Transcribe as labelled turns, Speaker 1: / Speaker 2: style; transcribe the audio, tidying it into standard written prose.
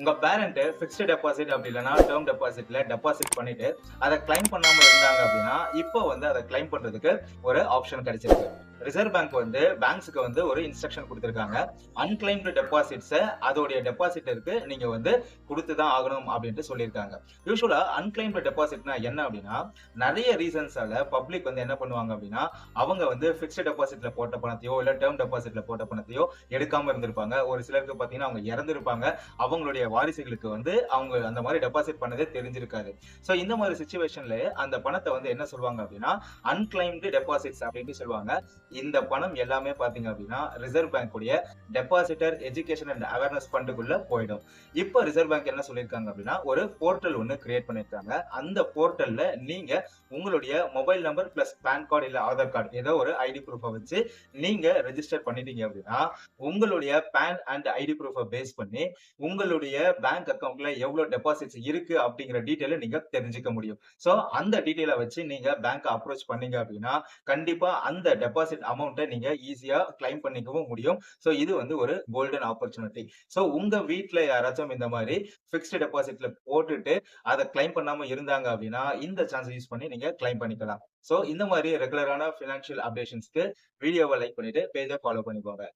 Speaker 1: உங்க parent fixed deposit அப்படி இல்லைன்னா டேர்ம் டெபாசிட்ல டெபாசிட் பண்ணிட்டு அதை கிளைம் பண்ணாம இருந்தாங்க அப்படின்னா இப்போ வந்து அதை கிளைம் பண்றதுக்கு ஒரு ஆப்ஷன் கிடைச்சிருக்கு. ரிசர்வ் பேங்க் வந்து பேங்க்ஸ்க்கு வந்து ஒரு இன்ஸ்ட்ரக்ஷன் கொடுத்திருக்காங்க. அன்கிளைம்டு டெபாசிட்ஸை அதோடைய டெபாசிட்டருக்கு நீங்க வந்து கொடுத்துதான் ஆகணும் அப்படின்ட்டு சொல்லியிருக்காங்க. யூஸ்வலா அன்கிளைம்டு டெபாசிட்னா என்ன அப்படின்னா, நிறைய ரீசன்ஸால பப்ளிக் வந்து என்ன பண்ணுவாங்க அப்படின்னா, அவங்க வந்து பிக்ஸ்ட் டெபாசிட்ல போட்ட பணத்தையோ இல்ல டேர்ம் டெபாசிட்ல போட்ட பணத்தையோ எடுக்காம இருந்திருப்பாங்க. ஒரு சிலருக்கு பாத்தீங்கன்னா அவங்க இறந்திருப்பாங்க. அவங்களுடைய வாரிசுகளுக்கு வந்து அவங்க அந்த மாதிரி டெபாசிட் பண்ணதே தெரிஞ்சிருக்காது. சோ இந்த மாதிரி சிச்சுவேஷன்ல அந்த பணத்தை வந்து என்ன சொல்லுவாங்க அப்படின்னா, அன்கிளைம்டு டெபாசிட்ஸ் அப்படின்னு சொல்லுவாங்க. இந்த பணம் எல்லாமே பாத்தீங்க அப்படின்னா ரிசர்வ் பேங்க் உடைய டெபாசிட்டர் எஜுகேஷன் அண்ட் அவேர்னஸ் ஃபண்டுக்குள்ள போயிடும். இப்போ ரிசர்வ் பேங்க் என்ன சொல்லியிருக்காங்க அப்படின்னா, ஒரு போர்ட்டல் ஒன்னு கிரியேட் பண்ணிருக்காங்க. அந்த போர்ட்டல்ல நீங்க உங்களுடைய mobile number plus PAN card இல்ல ஆதார் கார்டு ஏதோ ஒரு ஐடி ப்ரூஃபை வச்சு நீங்க ரெஜிஸ்டர் பண்ணிட்டீங்க அப்படின்னா, உங்களுடைய பான் அண்ட் ஐடி ப்ரூஃபை பேஸ் பண்ணி உங்களுடைய பேங்க் அக்கவுண்ட்ல எவ்வளவு டெபாசிட்ஸ் இருக்கு அப்படிங்கிற டீடைலை நீங்க தெரிஞ்சுக்க முடியும். சோ அந்த டீடைலை வச்சு நீங்க பேங்க் அப்ரோச் பண்ணீங்க அப்படின்னா கண்டிப்பா அந்த டெபாசிட் அமௌண்ட்டை நீங்க ஈஸியா கிளைம் பண்ணிக்கவும் முடியும். சோ இது வந்து ஒரு கோல்டன் ஆப்பர்ச்சுனிட்டி. சோ உங்க வீட்ல யாராச்சும் இந்த மாதிரி பிக்ஸ்ட் டெபாசிட்ல போட்டுட்டு அதை கிளைம் பண்ணாம இருந்தாங்க அப்படின்னா இந்த சான்ஸ் யூஸ் பண்ணி நீங்க கிளைம் பண்ணிக்கலாம். சோ இந்த மாதிரி ரெகுலரான பினான்சியல் அப்டேஷன்ஸ்க்கு வீடியோவை லைக் பண்ணிட்டு பேஜை ஃபாலோ பண்ணிக்கோங்க.